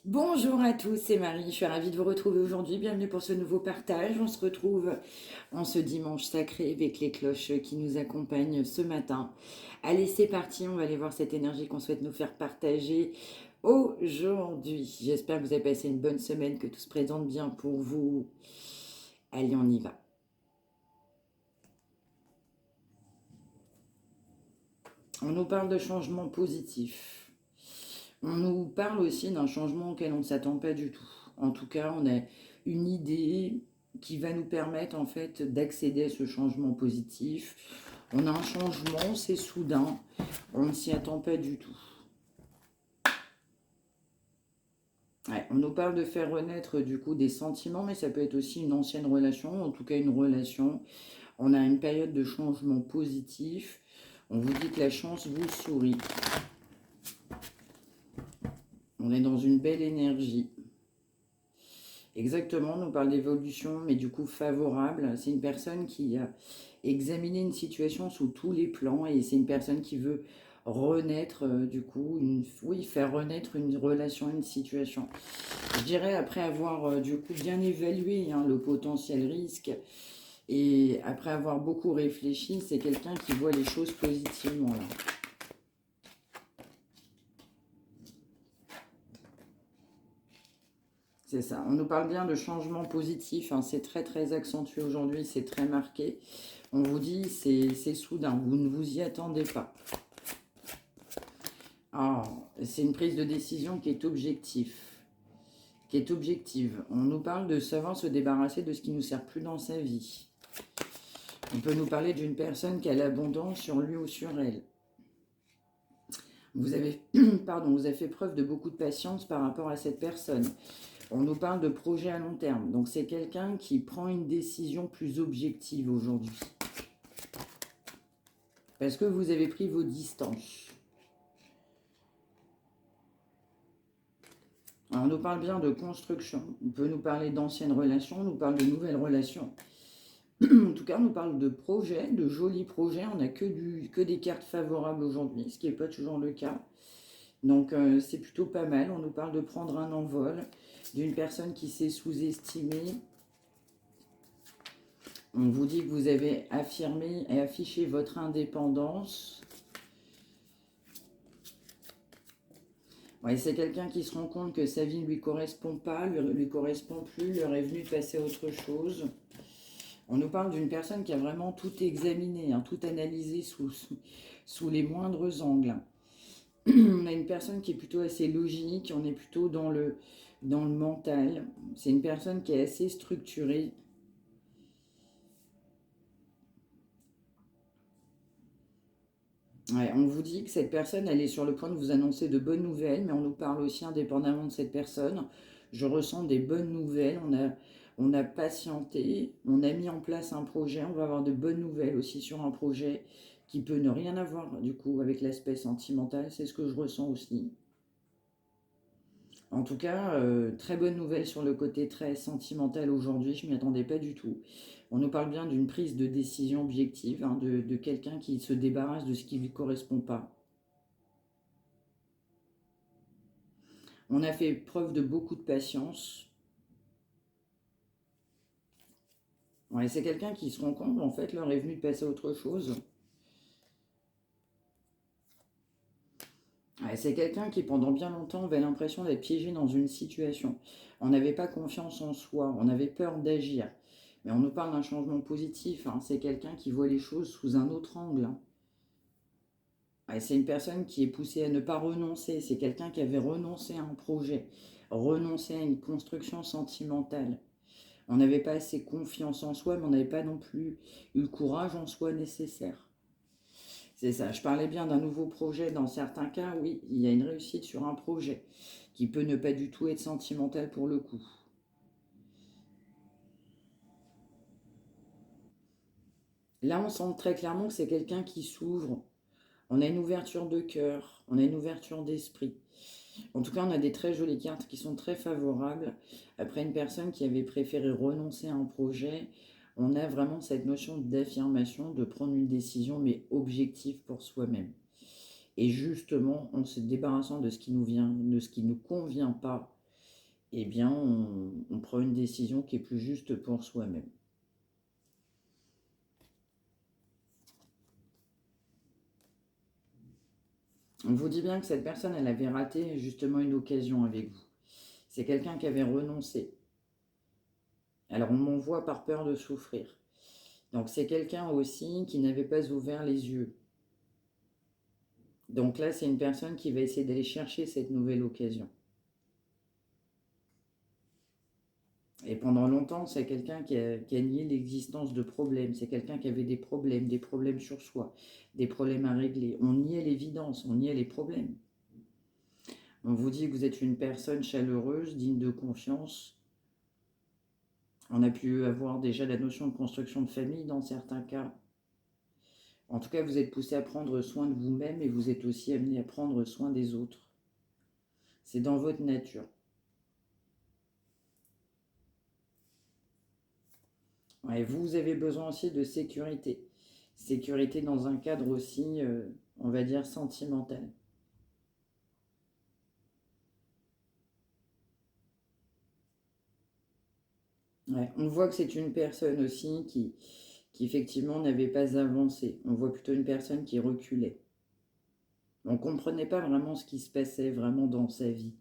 Bonjour à tous, c'est Marie, je suis ravie de vous retrouver aujourd'hui. Bienvenue pour ce nouveau partage. On se retrouve en ce dimanche sacré avec les cloches qui nous accompagnent ce matin. Allez, c'est parti, on va aller voir cette énergie qu'on souhaite nous faire partager aujourd'hui. J'espère que vous avez passé une bonne semaine, que tout se présente bien pour vous. Allez, on y va. On nous parle de changement positif. On nous parle aussi d'un changement auquel on ne s'attend pas du tout. En tout cas, on a une idée qui va nous permettre en fait d'accéder à ce changement positif. On a un changement, c'est soudain, on ne s'y attend pas du tout. Ouais, on nous parle de faire renaître du coup des sentiments, mais ça peut être aussi une ancienne relation, en tout cas une relation. On a une période de changement positif. On vous dit que la chance vous sourit. On est dans une belle énergie. Exactement, on nous parle d'évolution, mais du coup favorable. C'est une personne qui a examiné une situation sous tous les plans et c'est une personne qui veut renaître, du coup, oui, faire renaître une relation, une situation. Je dirais après avoir du coup bien évalué le potentiel risque et après avoir beaucoup réfléchi, c'est quelqu'un qui voit les choses positivement là. C'est ça. On nous parle bien de changement positif. C'est très très accentué aujourd'hui, c'est très marqué. On vous dit c'est soudain, vous ne vous y attendez pas. C'est une prise de décision qui est objective. On nous parle de savoir se débarrasser de ce qui ne nous sert plus dans sa vie. On peut nous parler d'une personne qui a l'abondance sur lui ou sur elle. Vous avez, vous avez fait preuve de beaucoup de patience par rapport à cette personne. On nous parle de projet à long terme. Donc c'est quelqu'un qui prend une décision plus objective aujourd'hui. Parce que vous avez pris vos distances. Alors, on nous parle bien de construction. On peut nous parler d'anciennes relations, on nous parle de nouvelles relations. En tout cas, on nous parle de projets, de jolis projets. On n'a que des cartes favorables aujourd'hui, ce qui n'est pas toujours le cas. Donc c'est plutôt pas mal. On nous parle de prendre un envol, d'une personne qui s'est sous-estimée. On vous dit que vous avez affirmé et affiché votre indépendance. Ouais, c'est quelqu'un qui se rend compte que sa vie ne lui correspond pas, lui correspond plus, leur est venu de passer à autre chose. On nous parle d'une personne qui a vraiment tout examiné, tout analysé sous les moindres angles. On a une personne qui est plutôt assez logique, on est plutôt dans le mental. C'est une personne qui est assez structurée. Ouais, on vous dit que cette personne, elle est sur le point de vous annoncer de bonnes nouvelles, mais on nous parle aussi indépendamment de cette personne. Je ressens des bonnes nouvelles, on a patienté, on a mis en place un projet, on va avoir de bonnes nouvelles aussi sur un projet qui peut ne rien avoir du coup avec l'aspect sentimental, c'est ce que je ressens aussi. En tout cas, très bonne nouvelle sur le côté très sentimental aujourd'hui, je ne m'y attendais pas du tout. On nous parle bien d'une prise de décision objective, de quelqu'un qui se débarrasse de ce qui ne lui correspond pas. On a fait preuve de beaucoup de patience. Ouais, c'est quelqu'un qui se rend compte, en fait, l'heure est venue de passer à autre chose. Ouais, c'est quelqu'un qui, pendant bien longtemps, avait l'impression d'être piégé dans une situation. On n'avait pas confiance en soi, on avait peur d'agir. Mais on nous parle d'un changement positif. C'est quelqu'un qui voit les choses sous un autre angle. Ouais, c'est une personne qui est poussée à ne pas renoncer. C'est quelqu'un qui avait renoncé à un projet, renoncé à une construction sentimentale. On n'avait pas assez confiance en soi, mais on n'avait pas non plus eu le courage en soi nécessaire. C'est ça, je parlais bien d'un nouveau projet. Dans certains cas, oui, il y a une réussite sur un projet qui peut ne pas du tout être sentimental pour le coup. Là, on sent très clairement que c'est quelqu'un qui s'ouvre. On a une ouverture de cœur, on a une ouverture d'esprit. En tout cas, on a des très jolies cartes qui sont très favorables. Après une personne qui avait préféré renoncer à un projet, on a vraiment cette notion d'affirmation, de prendre une décision, mais objective pour soi-même. Et justement, en se débarrassant de ce qui nous vient, de ce qui ne nous convient pas, eh bien, on prend une décision qui est plus juste pour soi-même. On vous dit bien que cette personne, elle avait raté justement une occasion avec vous. C'est quelqu'un qui avait renoncé. Alors, on m'envoie par peur de souffrir. Donc, c'est quelqu'un aussi qui n'avait pas ouvert les yeux. Donc là, c'est une personne qui va essayer d'aller chercher cette nouvelle occasion. Et pendant longtemps, c'est quelqu'un qui a nié l'existence de problèmes. C'est quelqu'un qui avait des problèmes sur soi, des problèmes à régler. On niait l'évidence, on niait les problèmes. On vous dit que vous êtes une personne chaleureuse, digne de confiance. On a pu avoir déjà la notion de construction de famille dans certains cas. En tout cas, vous êtes poussé à prendre soin de vous-même et vous êtes aussi amené à prendre soin des autres. C'est dans votre nature. Ouais, vous avez besoin aussi de sécurité. Sécurité dans un cadre aussi, on va dire, sentimental. Ouais, on voit que c'est une personne aussi qui effectivement n'avait pas avancé. On voit plutôt une personne qui reculait. On ne comprenait pas vraiment ce qui se passait vraiment dans sa vie.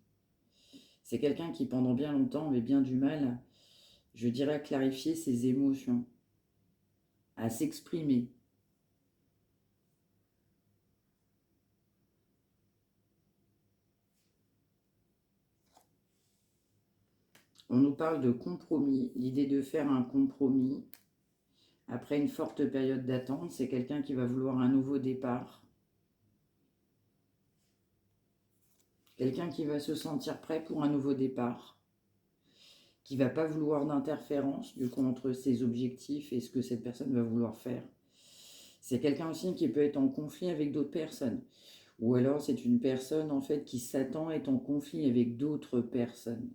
C'est quelqu'un qui pendant bien longtemps avait bien du mal, je dirais, à clarifier ses émotions, à s'exprimer. On nous parle de compromis, l'idée de faire un compromis. Après une forte période d'attente, c'est quelqu'un qui va vouloir un nouveau départ. Quelqu'un qui va se sentir prêt pour un nouveau départ. Qui ne va pas vouloir d'interférence, du coup, entre ses objectifs et ce que cette personne va vouloir faire. C'est quelqu'un aussi qui peut être en conflit avec d'autres personnes. Ou alors c'est une personne en fait qui s'attend à être en conflit avec d'autres personnes.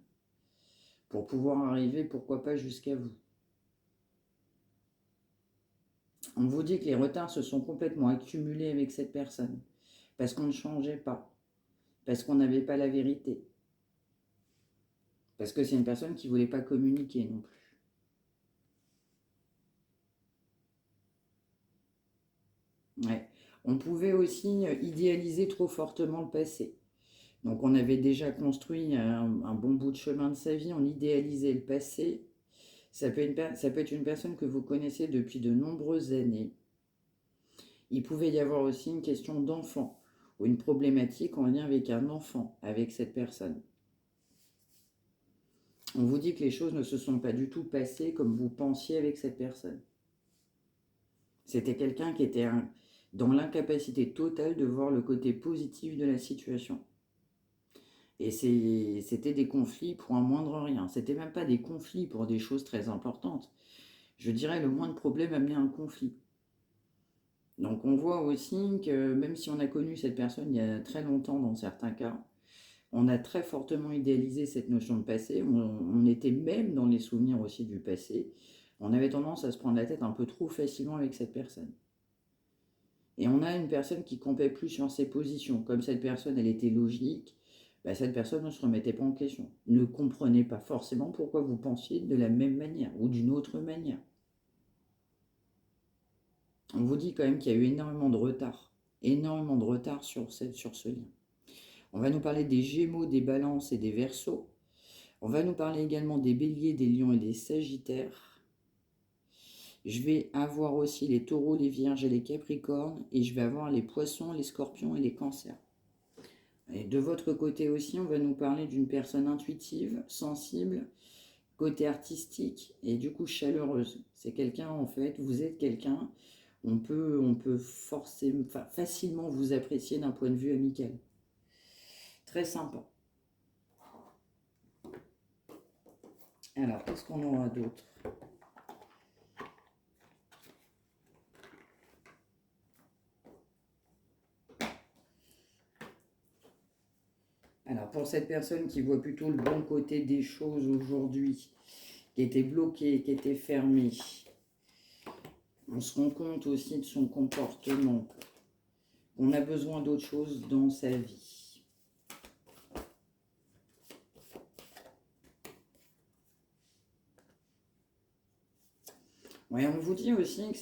Pour pouvoir arriver, pourquoi pas, jusqu'à vous. On vous dit que les retards se sont complètement accumulés avec cette personne. Parce qu'on ne changeait pas. Parce qu'on n'avait pas la vérité. Parce que c'est une personne qui ne voulait pas communiquer non plus. Ouais. On pouvait aussi idéaliser trop fortement le passé. Donc on avait déjà construit un bon bout de chemin de sa vie, on idéalisait le passé. Ça peut être une personne que vous connaissez depuis de nombreuses années. Il pouvait y avoir aussi une question d'enfant ou une problématique en lien avec un enfant, avec cette personne. On vous dit que les choses ne se sont pas du tout passées comme vous pensiez avec cette personne. C'était quelqu'un qui était dans l'incapacité totale de voir le côté positif de la situation. Et c'était des conflits pour un moindre rien. C'était même pas des conflits pour des choses très importantes. Je dirais le moindre problème amenait un conflit. Donc on voit aussi que même si on a connu cette personne il y a très longtemps dans certains cas, on a très fortement idéalisé cette notion de passé. On était même dans les souvenirs aussi du passé. On avait tendance à se prendre la tête un peu trop facilement avec cette personne. Et on a une personne qui ne comptait plus sur ses positions. Comme cette personne, elle était logique, bah, cette personne ne se remettait pas en question. Ne comprenait pas forcément pourquoi vous pensiez de la même manière ou d'une autre manière. On vous dit quand même qu'il y a eu énormément de retard sur ce lien. On va nous parler des Gémeaux, des Balances et des Verseaux. On va nous parler également des Béliers, des Lions et des Sagittaires. Je vais avoir aussi les Taureaux, les Vierges et les Capricornes. Et je vais avoir les Poissons, les Scorpions et les Cancers. Et de votre côté aussi, on va nous parler d'une personne intuitive, sensible, côté artistique et du coup chaleureuse. C'est quelqu'un, en fait, vous êtes quelqu'un, on peut facilement vous apprécier d'un point de vue amical. Très sympa. Alors, qu'est-ce qu'on aura d'autre? Alors, pour cette personne qui voit plutôt le bon côté des choses aujourd'hui, qui était bloquée, qui était fermée, on se rend compte aussi de son comportement. On a besoin d'autre chose dans sa vie. Ouais, on vous dit aussi que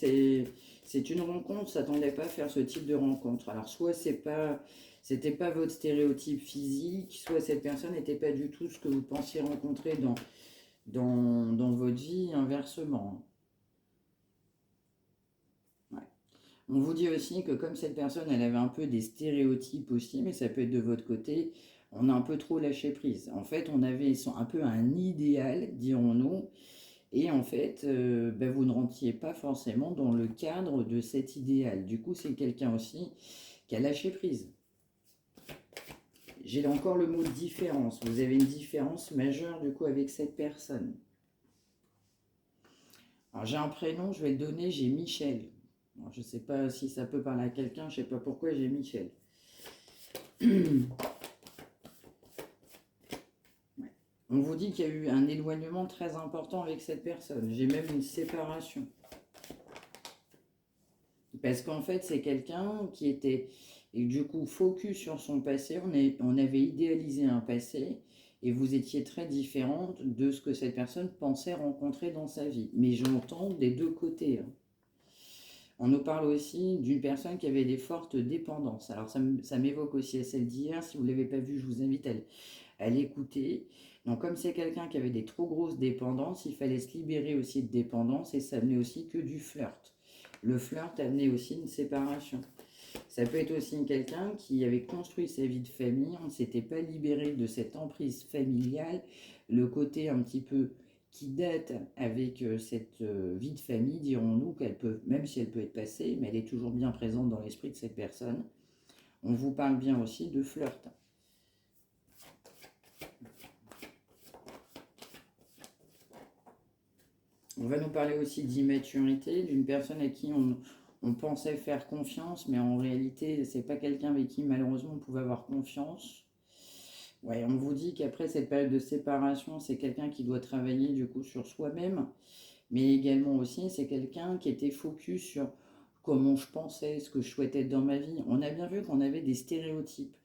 c'est une rencontre, s'attendait pas à faire ce type de rencontre. Alors soit c'était pas votre stéréotype physique, soit cette personne n'était pas du tout ce que vous pensiez rencontrer dans votre vie, inversement. Ouais. On vous dit aussi que comme cette personne, elle avait un peu des stéréotypes aussi, mais ça peut être de votre côté, on a un peu trop lâché prise. En fait, on avait un peu un idéal, dirons-nous, et en fait, ben, vous ne rentiez pas forcément dans le cadre de cet idéal. Du coup, c'est quelqu'un aussi qui a lâché prise. J'ai encore le mot différence. Vous avez une différence majeure du coup avec cette personne. Alors j'ai un prénom, je vais le donner, j'ai Michel. Alors, je ne sais pas si ça peut parler à quelqu'un, je ne sais pas pourquoi j'ai Michel. On vous dit qu'il y a eu un éloignement très important avec cette personne. J'ai même une séparation. Parce qu'en fait, c'est quelqu'un qui était, et du coup, focus sur son passé. On avait idéalisé un passé et vous étiez très différente de ce que cette personne pensait rencontrer dans sa vie. Mais j'entends des deux côtés, hein. On nous parle aussi d'une personne qui avait des fortes dépendances. Alors, ça m'évoque aussi à celle d'hier. Si vous ne l'avez pas vue, je vous invite à l'écouter. Donc, comme c'est quelqu'un qui avait des trop grosses dépendances, il fallait se libérer aussi de dépendance et ça amenait aussi que du flirt. Le flirt amenait aussi une séparation. Ça peut être aussi quelqu'un qui avait construit sa vie de famille, on ne s'était pas libéré de cette emprise familiale, le côté un petit peu qui date avec cette vie de famille, dirons-nous, qu'elle peut, même si elle peut être passée, mais elle est toujours bien présente dans l'esprit de cette personne. On vous parle bien aussi de flirt. On va nous parler aussi d'immaturité, d'une personne à qui on pensait faire confiance, mais en réalité, c'est pas quelqu'un avec qui malheureusement on pouvait avoir confiance. Ouais, on vous dit qu'après cette période de séparation, c'est quelqu'un qui doit travailler du coup sur soi-même, mais également aussi c'est quelqu'un qui était focus sur comment je pensais, ce que je souhaitais être dans ma vie. On a bien vu qu'on avait des stéréotypes.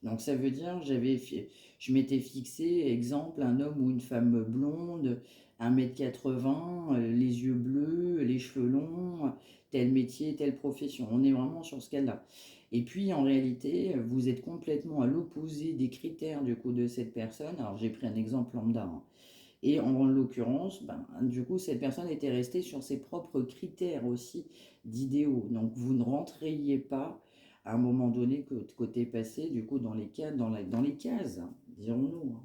Donc ça veut dire, je m'étais fixé, exemple, un homme ou une femme blonde, 1,80 m, les yeux bleus, les cheveux longs, tel métier, telle profession. On est vraiment sur ce cas-là. Et puis en réalité, vous êtes complètement à l'opposé des critères du coup de cette personne. Alors j'ai pris un exemple lambda, hein. Et en l'occurrence, ben, du coup, cette personne était restée sur ses propres critères aussi d'idéaux. Donc vous ne rentriez pas à un moment donné côté passé, du coup, dans les cases, dans les cases, hein, dirons-nous, hein.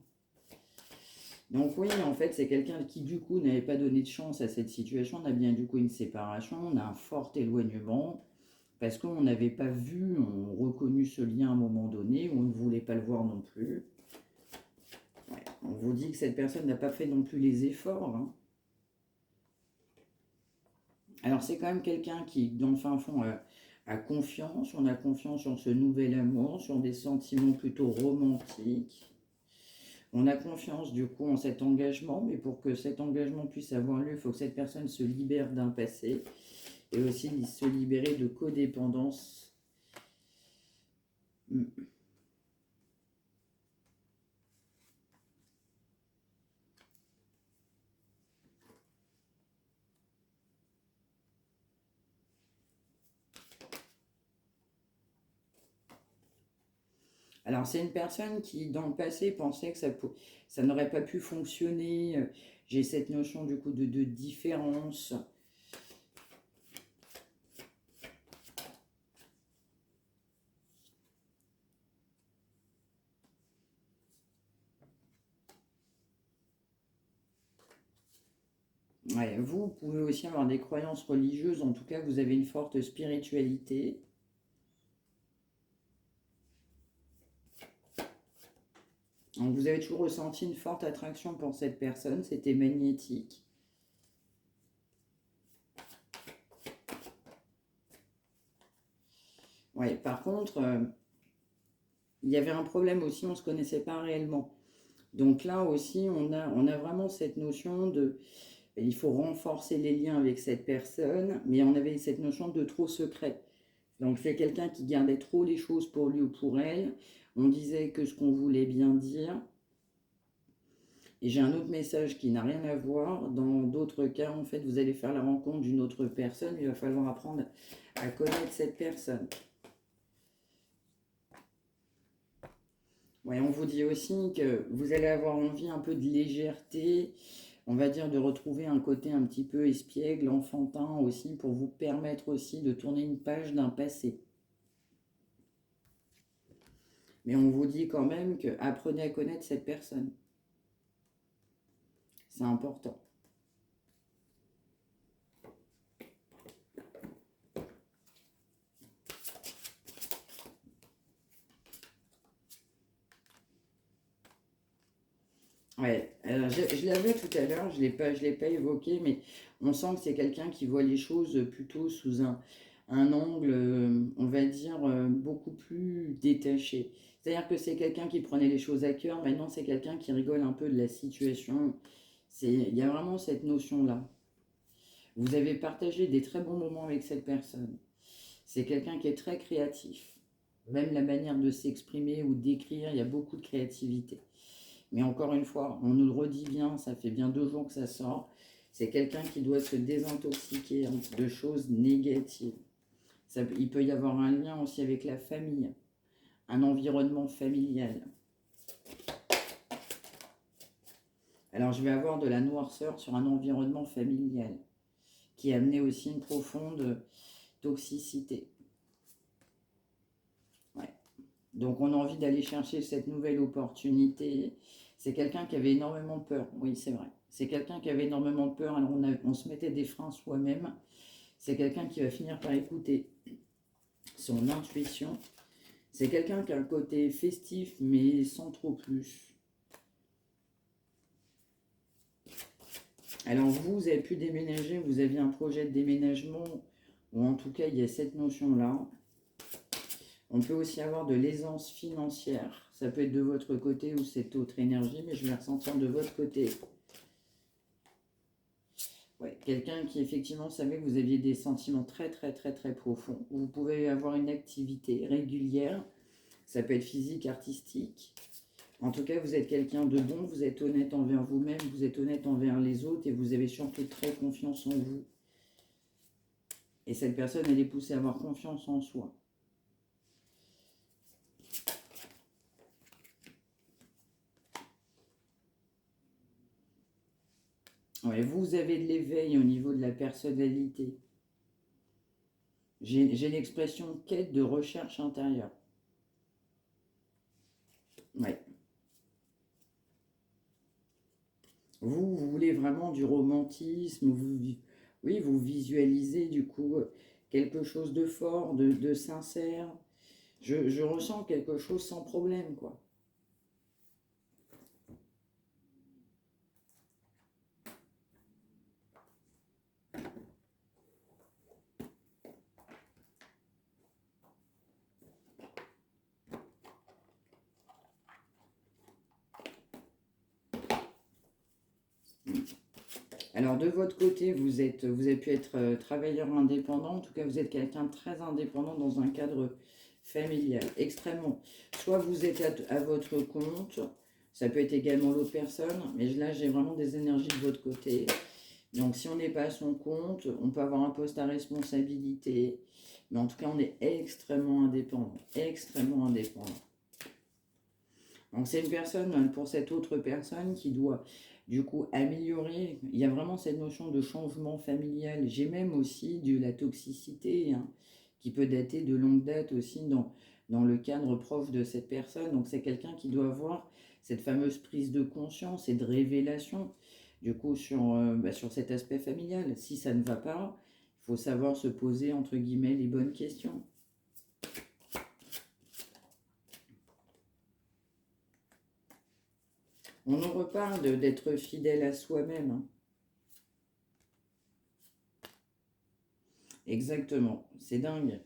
Donc oui, en fait, c'est quelqu'un qui, du coup, n'avait pas donné de chance à cette situation. On a bien, du coup, une séparation, on a un fort éloignement, parce qu'on n'avait pas vu, on reconnu ce lien à un moment donné, on ne voulait pas le voir non plus. Ouais, on vous dit que cette personne n'a pas fait non plus les efforts, hein. Alors c'est quand même quelqu'un qui, dans le fin fond, a confiance. On a confiance sur ce nouvel amour, sur des sentiments plutôt romantiques. On a confiance du coup en cet engagement, mais pour que cet engagement puisse avoir lieu, il faut que cette personne se libère d'un passé et aussi se libérer de codépendance. Alors c'est une personne qui, dans le passé, pensait que ça n'aurait pas pu fonctionner. J'ai cette notion du coup de différence. Ouais, vous pouvez aussi avoir des croyances religieuses, en tout cas vous avez une forte spiritualité. Donc vous avez toujours ressenti une forte attraction pour cette personne, c'était magnétique. Ouais, par contre, il y avait un problème aussi, on ne se connaissait pas réellement. Donc là aussi, on a vraiment cette notion de, il faut renforcer les liens avec cette personne, mais on avait cette notion de trop secret. Donc c'est quelqu'un qui gardait trop les choses pour lui ou pour elle. On disait que ce qu'on voulait bien dire. Et j'ai un autre message qui n'a rien à voir. Dans d'autres cas, en fait, vous allez faire la rencontre d'une autre personne. Il va falloir apprendre à connaître cette personne. Ouais, on vous dit aussi que vous allez avoir envie un peu de légèreté, on va dire de retrouver un côté un petit peu espiègle, enfantin aussi, pour vous permettre aussi de tourner une page d'un passé. Mais on vous dit quand même que apprenez à connaître cette personne. C'est important. Ouais, alors je l'avais tout à l'heure, je l'ai pas évoqué, mais on sent que c'est quelqu'un qui voit les choses plutôt sous un angle, on va dire, beaucoup plus détaché. C'est-à-dire que c'est quelqu'un qui prenait les choses à cœur, maintenant c'est quelqu'un qui rigole un peu de la situation. Il y a vraiment cette notion-là. Vous avez partagé des très bons moments avec cette personne. C'est quelqu'un qui est très créatif. Même la manière de s'exprimer ou d'écrire, il y a beaucoup de créativité. Mais encore une fois, on nous le redit bien, ça fait bien 2 jours que ça sort. C'est quelqu'un qui doit se désintoxiquer de choses négatives. Il peut y avoir un lien aussi avec la famille, un environnement familial. Alors je vais avoir de la noirceur sur un environnement familial qui a amené aussi une profonde toxicité. Ouais. Donc on a envie d'aller chercher cette nouvelle opportunité. C'est quelqu'un qui avait énormément de peur, oui c'est vrai. C'est quelqu'un qui avait énormément de peur, alors on se mettait des freins soi-même. C'est quelqu'un qui va finir par écouter son intuition. C'est quelqu'un qui a un côté festif, mais sans trop plus. Alors vous avez pu déménager, vous aviez un projet de déménagement, ou en tout cas il y a cette notion-là. On peut aussi avoir de l'aisance financière. Ça peut être de votre côté ou cette autre énergie, mais je vais ressentir de votre côté. Ouais, quelqu'un qui effectivement savait que vous aviez des sentiments très très très très profonds. Vous pouvez avoir une activité régulière. Ça peut être physique, artistique. En tout cas, vous êtes quelqu'un de bon, vous êtes honnête envers vous-même, vous êtes honnête envers les autres et vous avez surtout très confiance en vous. Et cette personne, elle est poussée à avoir confiance en soi. Ouais, vous avez de l'éveil au niveau de la personnalité. J'ai l'expression quête de recherche intérieure. Ouais. Vous voulez vraiment du romantisme, oui, vous visualisez du coup quelque chose de fort, de sincère. Je ressens quelque chose sans problème, quoi. Alors de votre côté, vous avez pu être travailleur indépendant, en tout cas vous êtes quelqu'un de très indépendant dans un cadre familial, extrêmement. Soit vous êtes à votre compte, ça peut être également l'autre personne, mais là j'ai vraiment des énergies de votre côté. Donc si on n'est pas à son compte, on peut avoir un poste à responsabilité, mais en tout cas on est extrêmement indépendant, extrêmement indépendant. Donc c'est une personne, pour cette autre personne qui doit du coup améliorer, il y a vraiment cette notion de changement familial. J'ai même aussi de la toxicité hein, qui peut dater de longue date aussi dans le cadre proche de cette personne. Donc c'est quelqu'un qui doit avoir cette fameuse prise de conscience et de révélation du coup sur cet aspect familial. Si ça ne va pas, il faut savoir se poser entre guillemets les bonnes questions. On nous reparle d'être fidèle à soi-même. Hein. Exactement, c'est dingue.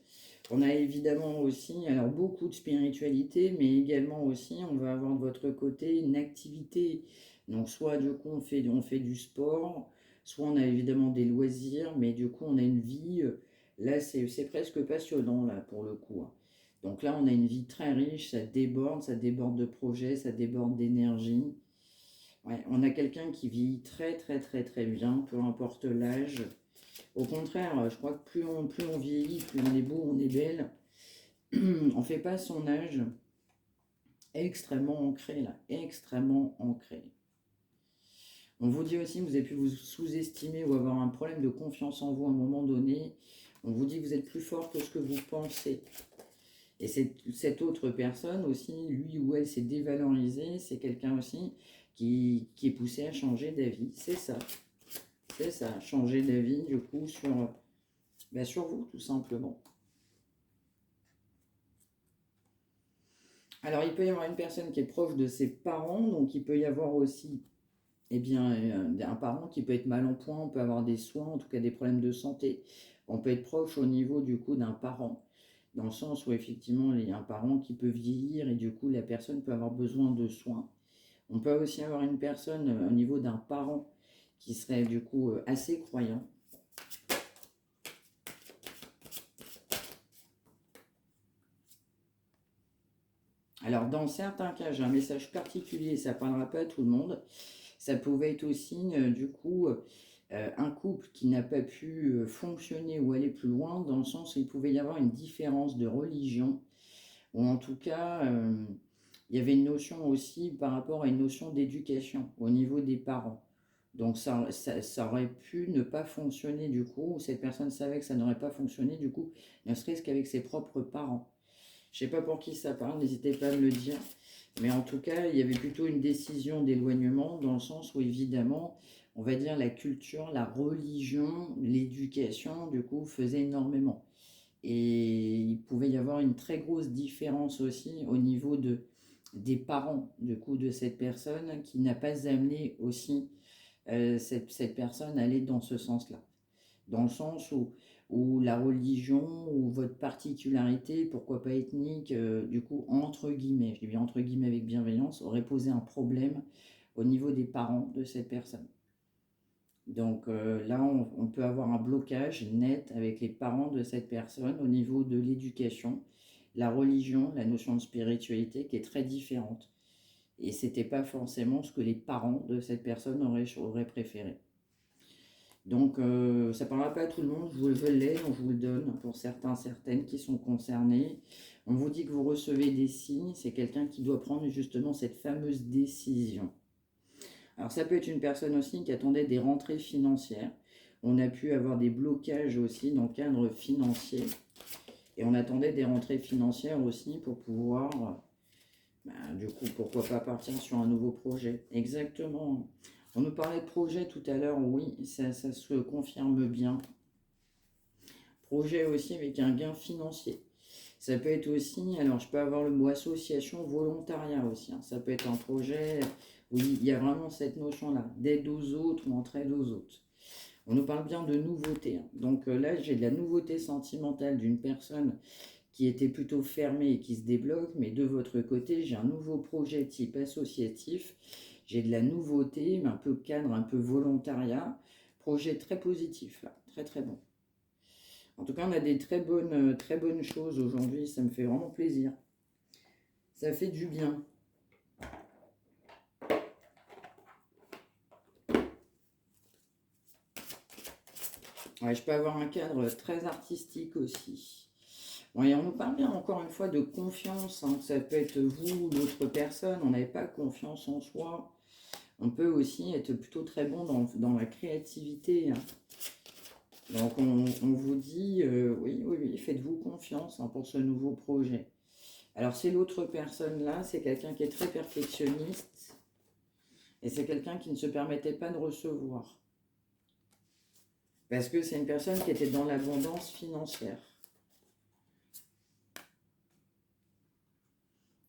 On a évidemment aussi, alors beaucoup de spiritualité, mais également aussi, on va avoir de votre côté une activité. Donc soit du coup on fait du sport, soit on a évidemment des loisirs, mais du coup on a une vie, là c'est presque passionnant là pour le coup. Hein. Donc là on a une vie très riche, ça déborde de projets, ça déborde d'énergie. Ouais, on a quelqu'un qui vit très très très très bien, peu importe l'âge. Au contraire, je crois que plus on vieillit, plus on est beau, on est belle. On ne fait pas son âge, extrêmement ancré là, extrêmement ancré. On vous dit aussi que vous avez pu vous sous-estimer ou avoir un problème de confiance en vous à un moment donné. On vous dit que vous êtes plus fort que ce que vous pensez. Et cette autre personne aussi, lui ou elle s'est dévalorisé, c'est quelqu'un aussi qui est poussé à changer d'avis. C'est ça, changer d'avis du coup sur vous tout simplement. Alors il peut y avoir une personne qui est proche de ses parents, donc il peut y avoir aussi un parent qui peut être mal en point, on peut avoir des soins, en tout cas des problèmes de santé. On peut être proche au niveau du coup d'un parent, dans le sens où effectivement il y a un parent qui peut vieillir et du coup la personne peut avoir besoin de soins. On peut aussi avoir une personne au niveau d'un parent qui serait du coup assez croyant. Alors dans certains cas, j'ai un message particulier, ça ne parlera pas à tout le monde. Ça pouvait être aussi du coup un couple qui n'a pas pu fonctionner ou aller plus loin, dans le sens où il pouvait y avoir une différence de religion, ou en tout cas il y avait une notion aussi par rapport à une notion d'éducation au niveau des parents. Donc ça aurait pu ne pas fonctionner du coup, ou cette personne savait que ça n'aurait pas fonctionné du coup, ne serait-ce qu'avec ses propres parents. Je ne sais pas pour qui ça parle, n'hésitez pas à me le dire. Mais en tout cas, il y avait plutôt une décision d'éloignement dans le sens où évidemment, on va dire la culture, la religion, l'éducation, du coup, faisaient énormément. Et il pouvait y avoir une très grosse différence aussi au niveau des parents, du coup, de cette personne qui n'a pas amené aussi cette personne à aller dans ce sens-là. Dans le sens où la religion ou votre particularité, pourquoi pas ethnique, du coup, entre guillemets, je dis bien entre guillemets avec bienveillance, aurait posé un problème au niveau des parents de cette personne. Donc là, on peut avoir un blocage net avec les parents de cette personne au niveau de l'éducation, la religion, la notion de spiritualité qui est très différente. Et c'était pas forcément ce que les parents de cette personne auraient préféré. Donc, ça ne parlera pas à tout le monde, je vous le l'ai, donc je vous le donne pour certains, certaines qui sont concernés. On vous dit que vous recevez des signes, c'est quelqu'un qui doit prendre justement cette fameuse décision. Alors, ça peut être une personne aussi qui attendait des rentrées financières. On a pu avoir des blocages aussi dans le cadre financier. Et on attendait des rentrées financières aussi pour pouvoir, du coup, pourquoi pas partir sur un nouveau projet. Exactement. On nous parlait de projet tout à l'heure, oui, ça se confirme bien. Projet aussi avec un gain financier. Ça peut être aussi, alors je peux avoir le mot association, volontariat aussi. Hein. Ça peut être un projet où il y a vraiment cette notion-là, d'aide aux autres ou entraide aux autres. On nous parle bien de nouveauté. Hein. Donc là, j'ai de la nouveauté sentimentale d'une personne qui était plutôt fermée et qui se débloque, mais de votre côté, j'ai un nouveau projet type associatif. J'ai de la nouveauté, mais un peu cadre, un peu volontariat. Projet très positif, là. Très très bon. En tout cas, on a des très bonnes choses aujourd'hui. Ça me fait vraiment plaisir. Ça fait du bien. Ouais, je peux avoir un cadre très artistique aussi. Bon, et on nous parle bien encore une fois de confiance. Hein. Ça peut être vous ou d'autres personnes. On n'avait pas confiance en soi. On peut aussi être plutôt très bon dans la créativité. Hein. Donc on vous dit, oui, faites-vous confiance hein, pour ce nouveau projet. Alors c'est l'autre personne là, c'est quelqu'un qui est très perfectionniste et c'est quelqu'un qui ne se permettait pas de recevoir. Parce que c'est une personne qui était dans l'abondance financière.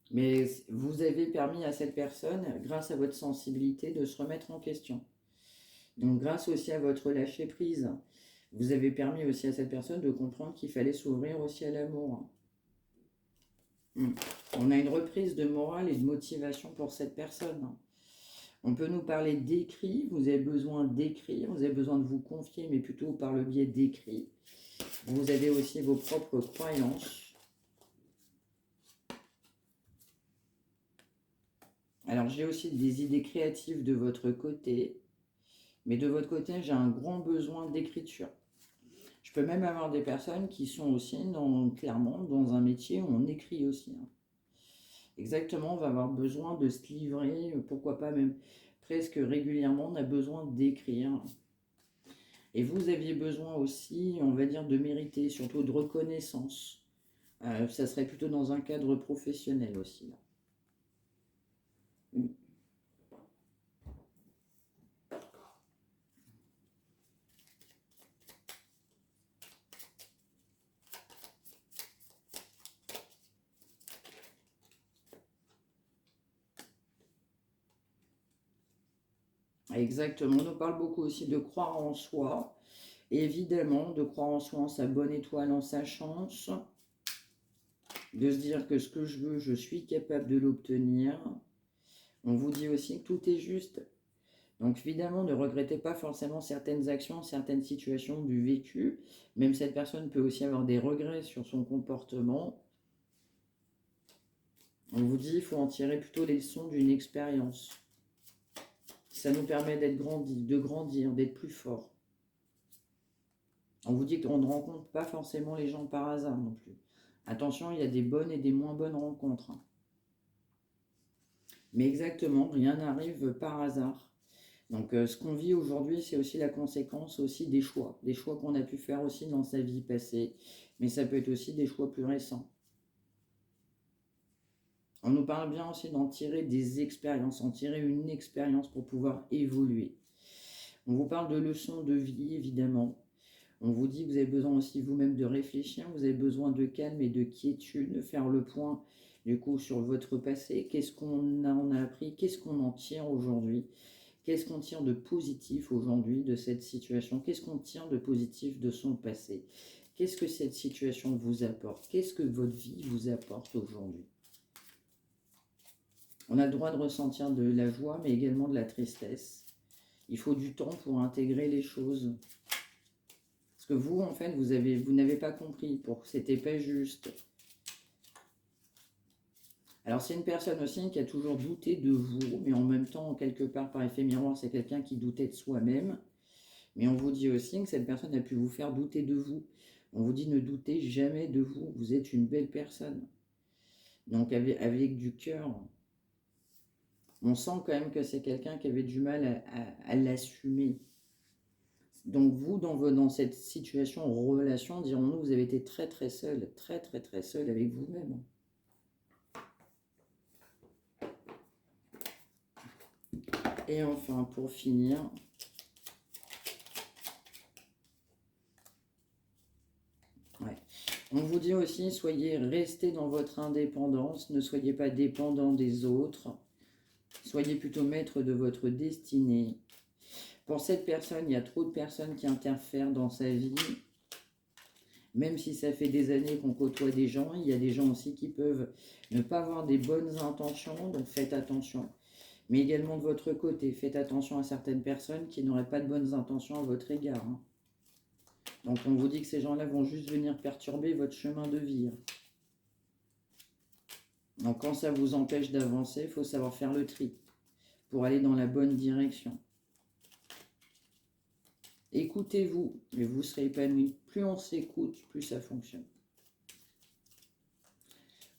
Mais vous avez permis à cette personne, grâce à votre sensibilité, de se remettre en question. Donc grâce aussi à votre lâcher-prise, vous avez permis aussi à cette personne de comprendre qu'il fallait s'ouvrir aussi à l'amour. On a une reprise de morale et de motivation pour cette personne. On peut nous parler d'écrit, vous avez besoin d'écrire, vous avez besoin de vous confier, mais plutôt par le biais d'écrit. Vous avez aussi vos propres croyances. Alors, j'ai aussi des idées créatives de votre côté, mais de votre côté, j'ai un grand besoin d'écriture. Je peux même avoir des personnes qui sont aussi clairement dans un métier où on écrit aussi, hein. Exactement, on va avoir besoin de se livrer, pourquoi pas même presque régulièrement, on a besoin d'écrire. Et vous aviez besoin aussi, on va dire, de mériter, surtout de reconnaissance. Ça serait plutôt dans un cadre professionnel aussi, là. Mm. Exactement, on nous parle beaucoup aussi de croire en soi. Évidemment, de croire en soi, en sa bonne étoile, en sa chance. De se dire que ce que je veux, je suis capable de l'obtenir. On vous dit aussi que tout est juste. Donc évidemment, ne regrettez pas forcément certaines actions, certaines situations du vécu. Même cette personne peut aussi avoir des regrets sur son comportement. On vous dit qu'il faut en tirer plutôt les leçons d'une expérience. Ça nous permet d'être grandi, de grandir, d'être plus fort. On vous dit qu'on ne rencontre pas forcément les gens par hasard non plus. Attention, il y a des bonnes et des moins bonnes rencontres, hein. Mais exactement, rien n'arrive par hasard. Donc ce qu'on vit aujourd'hui, c'est aussi la conséquence aussi des choix qu'on a pu faire aussi dans sa vie passée, mais ça peut être aussi des choix plus récents. On nous parle bien aussi d'en tirer des expériences, en tirer une expérience pour pouvoir évoluer. On vous parle de leçons de vie, évidemment. On vous dit que vous avez besoin aussi vous-même de réfléchir, vous avez besoin de calme et de quiétude, de faire le point du coup sur votre passé. Qu'est-ce qu'on en a appris? Qu'est-ce qu'on en tire aujourd'hui? Qu'est-ce qu'on tire de positif aujourd'hui de cette situation? Qu'est-ce qu'on tire de positif de son passé? Qu'est-ce que cette situation vous apporte? Qu'est-ce que votre vie vous apporte aujourd'hui? On a le droit de ressentir de la joie, mais également de la tristesse. Il faut du temps pour intégrer les choses. Parce que vous, en fait, vous n'avez pas compris, pour que c'était pas juste. Alors, c'est une personne aussi qui a toujours douté de vous, mais en même temps, quelque part, par effet miroir, c'est quelqu'un qui doutait de soi-même. Mais on vous dit aussi que cette personne a pu vous faire douter de vous. On vous dit ne doutez jamais de vous, vous êtes une belle personne. Donc, avec du cœur, on sent quand même que c'est quelqu'un qui avait du mal à l'assumer. Donc vous, dans cette situation, relation, dirons-nous, vous avez été très très seul, très très très seul avec vous-même. Et enfin, pour finir, ouais, on vous dit aussi, restez dans votre indépendance, ne soyez pas dépendant des autres, soyez plutôt maître de votre destinée. Pour cette personne, il y a trop de personnes qui interfèrent dans sa vie. Même si ça fait des années qu'on côtoie des gens, il y a des gens aussi qui peuvent ne pas avoir des bonnes intentions, donc faites attention. Mais également de votre côté, faites attention à certaines personnes qui n'auraient pas de bonnes intentions à votre égard, hein. Donc on vous dit que ces gens-là vont juste venir perturber votre chemin de vie, hein. Donc quand ça vous empêche d'avancer, il faut savoir faire le tri pour aller dans la bonne direction. Écoutez-vous et vous serez épanoui. Plus on s'écoute, plus ça fonctionne.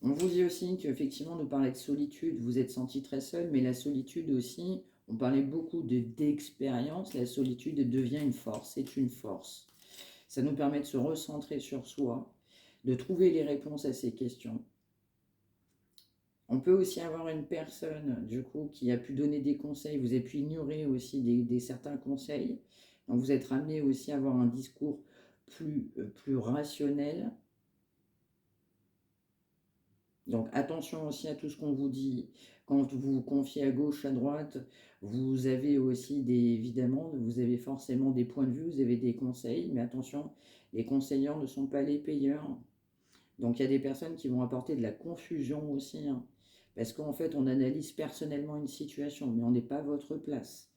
On vous dit aussi qu'effectivement, on nous parlait de solitude, vous êtes senti très seul, mais la solitude aussi, on parlait beaucoup d'expérience, la solitude devient une force, c'est une force. Ça nous permet de se recentrer sur soi, de trouver les réponses à ces questions. On peut aussi avoir une personne, du coup, qui a pu donner des conseils, vous avez pu ignorer aussi certains conseils. Donc vous êtes ramené aussi à avoir un discours plus rationnel. Donc attention aussi à tout ce qu'on vous dit. Quand vous vous confiez à gauche, à droite, vous avez aussi évidemment, vous avez forcément des points de vue, vous avez des conseils, mais attention, les conseillers ne sont pas les payeurs. Donc il y a des personnes qui vont apporter de la confusion aussi, hein, parce qu'en fait on analyse personnellement une situation, mais on n'est pas à votre place.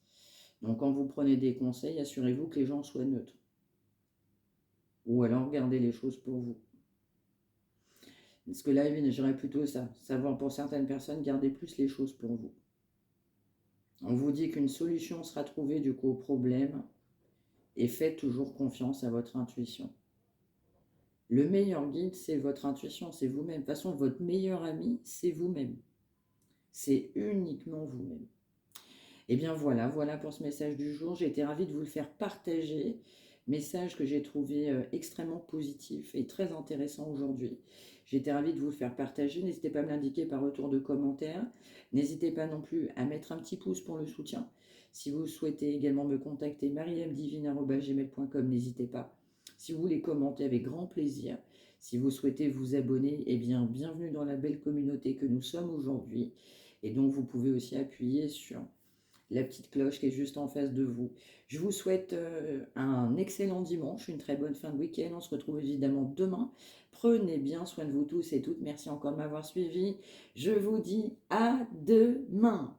Donc quand vous prenez des conseils, assurez-vous que les gens soient neutres. Ou alors gardez les choses pour vous. Parce que là, j'aurais plutôt ça. Savoir pour certaines personnes, garder plus les choses pour vous. On vous dit qu'une solution sera trouvée du coup au problème et faites toujours confiance à votre intuition. Le meilleur guide, c'est votre intuition, c'est vous-même. De toute façon, votre meilleur ami, c'est vous-même. C'est uniquement vous-même. Et bien voilà, voilà pour ce message du jour. J'ai été ravie de vous le faire partager. Message que j'ai trouvé extrêmement positif et très intéressant aujourd'hui. J'ai été ravie de vous le faire partager. N'hésitez pas à me l'indiquer par retour de commentaire. N'hésitez pas non plus à mettre un petit pouce pour le soutien. Si vous souhaitez également me contacter, mariamdivine@gmail.com, n'hésitez pas. Si vous voulez commenter, avec grand plaisir. Si vous souhaitez vous abonner, eh bien, bienvenue dans la belle communauté que nous sommes aujourd'hui. Et donc, vous pouvez aussi appuyer sur la petite cloche qui est juste en face de vous. Je vous souhaite un excellent dimanche, une très bonne fin de week-end. On se retrouve évidemment demain. Prenez bien soin de vous tous et toutes. Merci encore de m'avoir suivi. Je vous dis à demain.